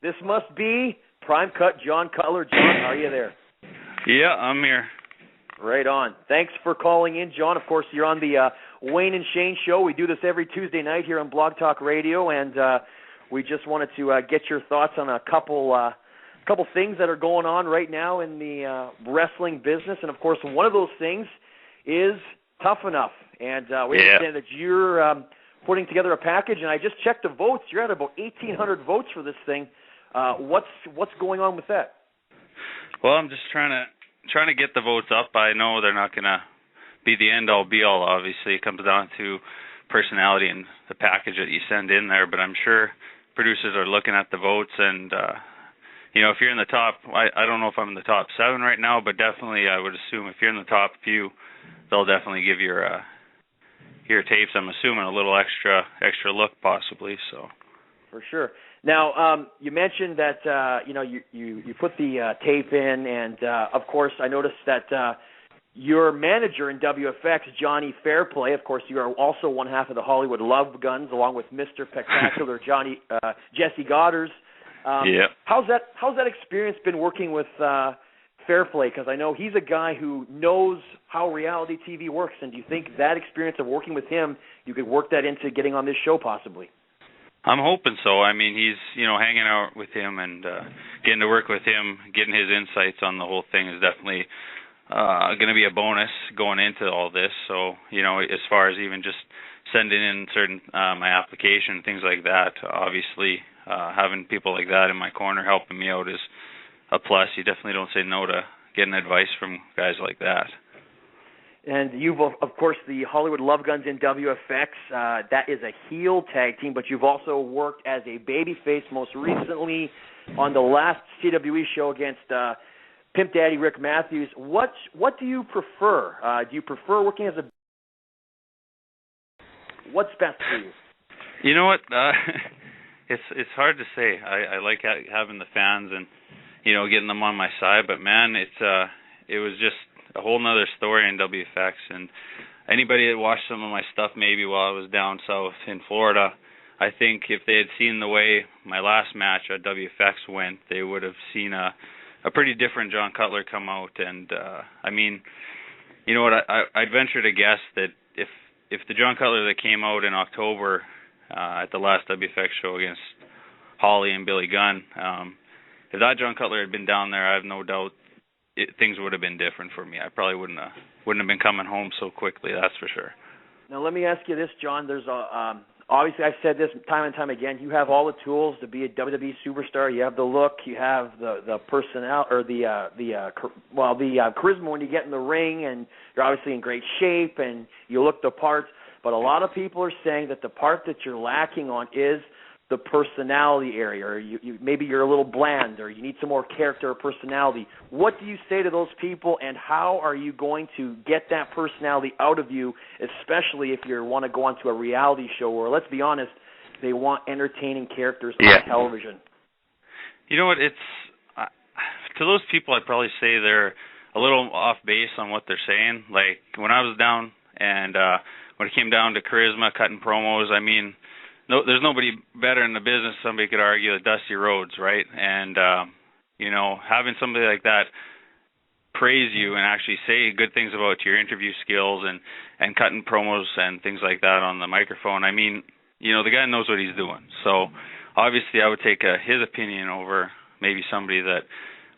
This must be Prime Cut Jon Cutler. Jon, are you there? Yeah, I'm here. Right on. Thanks for calling in, Jon. Of course, you're on the Wayne and Shane show. We do this every Tuesday night here on Blog Talk Radio, and we just wanted to get your thoughts on a couple things that are going on right now in the wrestling business. And, of course, one of those things is Tough Enough. And we understand that you're putting together a package, and I just checked the votes. You're at about 1,800 votes for this thing. What's going on with that? Well, I'm just trying to get the votes up. I know they're not going to be the end-all, be-all, obviously. It comes down to personality and the package that you send in there, but I'm sure producers are looking at the votes, and, if you're in the top, I don't know if I'm in the top 7 right now, but definitely I would assume if you're in the top few, they'll definitely give your tapes, I'm assuming, a little extra look possibly. So for sure. Now, you mentioned that you put the tape in, and of course, I noticed that your manager in WFX, Jonny Fairplay, of course, you are also one half of the Hollywood Love Guns, along with Mr. Pec-tacular Jessie, Godderz. How's that experience been working with Fairplay? Because I know he's a guy who knows how reality TV works, and do you think that experience of working with him, you could work that into getting on this show possibly? I'm hoping so. I mean, he's, hanging out with him and getting to work with him, getting his insights on the whole thing is definitely going to be a bonus going into all this. So, as far as even just sending in certain my application, things like that, obviously having people like that in my corner helping me out is a plus. You definitely don't say no to getting advice from guys like that. And you've, of course, the Hollywood Love Guns in WFX. That is a heel tag team, but you've also worked as a babyface most recently on the last CWE show against Pimp Daddy Rick Matthews. What do you prefer? Do you prefer working as a... What's best for you? You know what? It's hard to say. I like having the fans and, getting them on my side, but man, it was just a whole nother story in WFX, and anybody that watched some of my stuff maybe while I was down south in Florida, I think if they had seen the way my last match at WFX went, they would have seen a pretty different Jon Cutler come out. And I mean, you know what, I'd venture to guess that if the Jon Cutler that came out in October at the last WFX show against Holly and Billy Gunn, if that Jon Cutler had been down there, I have no doubt things would have been different for me. I probably wouldn't have been coming home so quickly, that's for sure. Now, let me ask you this, Jon. There's obviously, I've said this time and time again, you have all the tools to be a WWE superstar. You have the look, you have the personnel, or the charisma when you get in the ring, and you're obviously in great shape, and you look the part. But a lot of people are saying that the part that you're lacking on is the personality area, or maybe you're a little bland, or you need some more character or personality. What do you say to those people, and how are you going to get that personality out of you, especially if you want to go onto a reality show where, let's be honest, they want entertaining characters on television? You know what, to those people, I'd probably say they're a little off base on what they're saying. Like, when I was down, and when it came down to charisma, cutting promos, I mean, no, there's nobody better in the business, somebody could argue, than Dusty Rhodes, right? And, having somebody like that praise you and actually say good things about your interview skills and cutting promos and things like that on the microphone, I mean, the guy knows what he's doing. So, obviously, I would take his opinion over maybe somebody that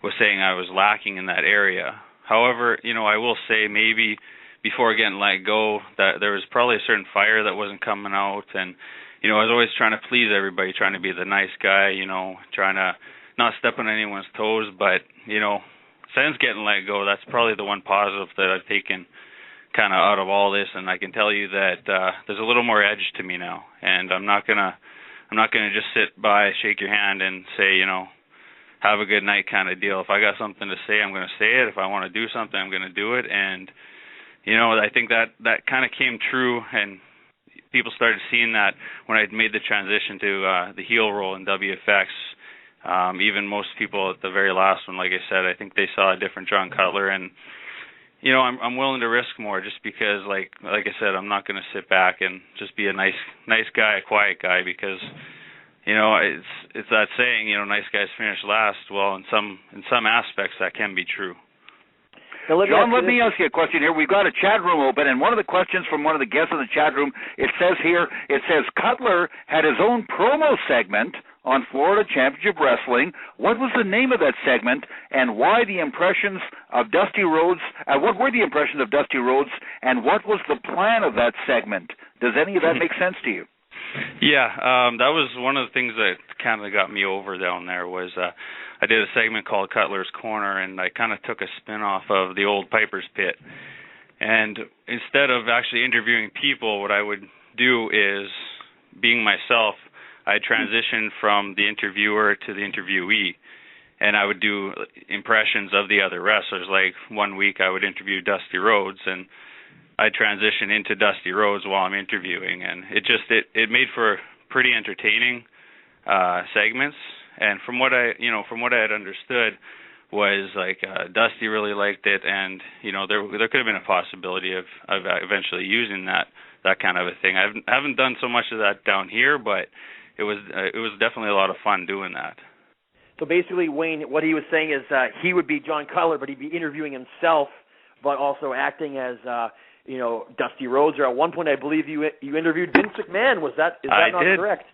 was saying I was lacking in that area. However, I will say maybe before getting let go, that there was probably a certain fire that wasn't coming out, and I was always trying to please everybody, trying to be the nice guy, trying to not step on anyone's toes. But, since getting let go, that's probably the one positive that I've taken kind of out of all this. And I can tell you that there's a little more edge to me now. And I'm not gonna just sit by, shake your hand, and say, have a good night kind of deal. If I got something to say, I'm going to say it. If I want to do something, I'm going to do it. And, I think that kind of came true, and people started seeing that when I made the transition to the heel role in WFX. Even most people at the very last one, like I said, I think they saw a different Jon Cutler, and I'm willing to risk more just because, like I said, I'm not going to sit back and just be a nice guy, a quiet guy, because it's that saying, nice guys finish last. Well, in some aspects that can be true. John, let me ask you a question here. We've got a chat room open, and one of the questions from one of the guests in the chat room, it says Cutler had his own promo segment on Florida Championship Wrestling. What was the name of that segment, and why the impressions of Dusty Rhodes? What were the impressions of Dusty Rhodes, and what was the plan of that segment? Does any of that make sense to you? Yeah, that was one of the things that kind of got me over down there was I did a segment called Cutler's Corner, and I kind of took a spin-off of the old Piper's Pit. And instead of actually interviewing people, what I would do is, being myself, I transitioned from the interviewer to the interviewee, and I would do impressions of the other wrestlers. Like one week I would interview Dusty Rhodes, and I transition into Dusty Rhodes while I'm interviewing, and it made for pretty entertaining segments. And from what I had understood was like Dusty really liked it, and there could have been a possibility of eventually using that kind of a thing. I haven't done so much of that down here, but it was definitely a lot of fun doing that. So basically, Wayne, what he was saying is he would be Jon Cutler, but he'd be interviewing himself, but also acting as Dusty Rhodes. Or at one point, I believe you interviewed Vince McMahon. Is that not correct?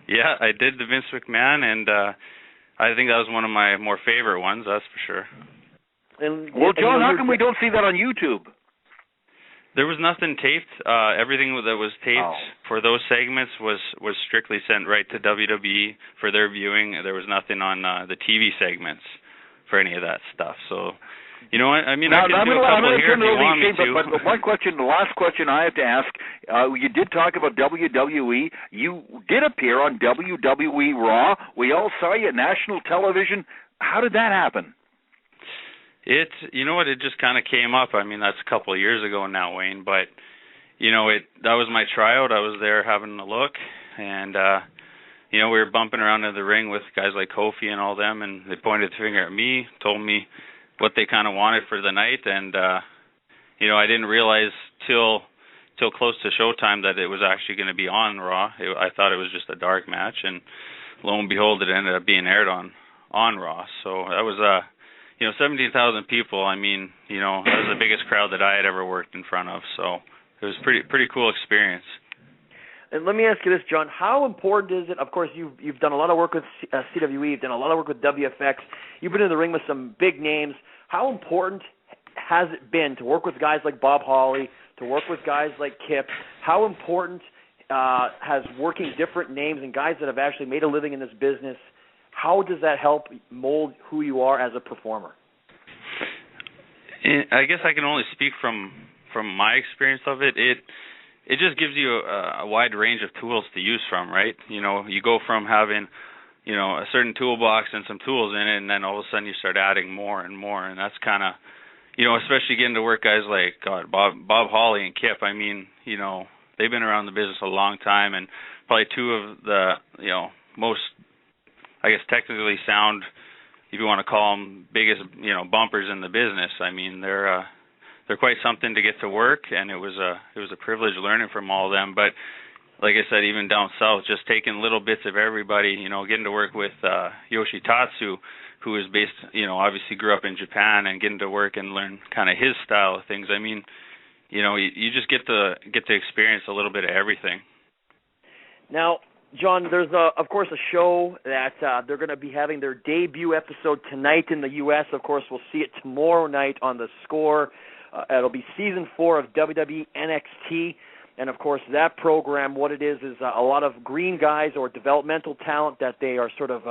Yeah, I did the Vince McMahon, and I think that was one of my more favorite ones, that's for sure. Well, John, how come we don't see that on YouTube? There was nothing taped. Everything that was taped for those segments was strictly sent right to WWE for their viewing. There was nothing on the TV segments for any of that stuff. So, I can do a couple here if you want me to. But one question, the last question I have to ask, you did talk about WWE. You did appear on WWE Raw. We all saw you at national television. How did that happen? It just kind of came up. I mean, that's a couple of years ago now, Wayne, but, that was my tryout. I was there having a look, and, we were bumping around in the ring with guys like Kofi and all them, and they pointed the finger at me, told me what they kind of wanted for the night, and, I didn't realize till close to showtime that it was actually going to be on Raw. I thought it was just a dark match, and lo and behold, it ended up being aired on Raw. So that was 17,000 people. I mean, that was the biggest crowd that I had ever worked in front of. So it was pretty cool experience. And let me ask you this, John. How important is it? Of course, you've done a lot of work with CWE. You've done a lot of work with WFX. You've been in the ring with some big names. How important has it been to work with guys like Bob Holly, to work with guys like Kip? How important has working different names and guys that have actually made a living in this business, how does that help mold who you are as a performer? I guess I can only speak from my experience of it. It just gives you a wide range of tools to use from, right? You go from having, a certain toolbox and some tools in it, and then all of a sudden you start adding more and more, and that's kind of, especially getting to work guys like Bob Holly and Kip. I mean, they've been around the business a long time, and probably two of the, most, I guess, technically sound, if you want to call them, biggest, bumpers in the business. I mean, they're quite something to get to work, and it was a privilege learning from all of them. But like I said, even down south, just taking little bits of everybody, getting to work with Yoshitatsu, who is based, obviously grew up in Japan, and getting to work and learn kind of his style of things. I mean, you just get to experience a little bit of everything. Now, John, there's of course a show that they're going to be having their debut episode tonight in the U.S. Of course, we'll see it tomorrow night on the Score. It'll be Season 4 of WWE NXT. And, of course, that program, what it is a lot of green guys or developmental talent that they are sort of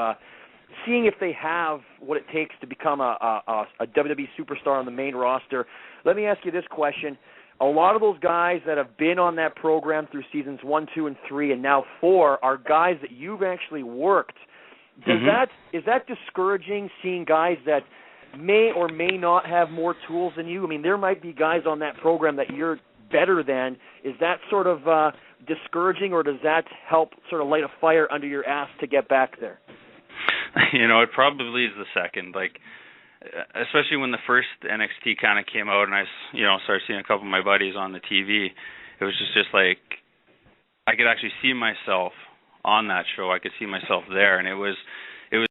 seeing if they have what it takes to become a WWE superstar on the main roster. Let me ask you this question. A lot of those guys that have been on that program through Seasons 1, 2, and 3, and now 4 are guys that you've actually worked. Is that discouraging, seeing guys that may or may not have more tools than you? I mean, there might be guys on that program that you're better than. Is that sort of discouraging, or does that help sort of light a fire under your ass to get back there? It probably is the second. Like, especially when the first NXT kind of came out, and I, started seeing a couple of my buddies on the TV. It was just like I could actually see myself on that show. I could see myself there, and it was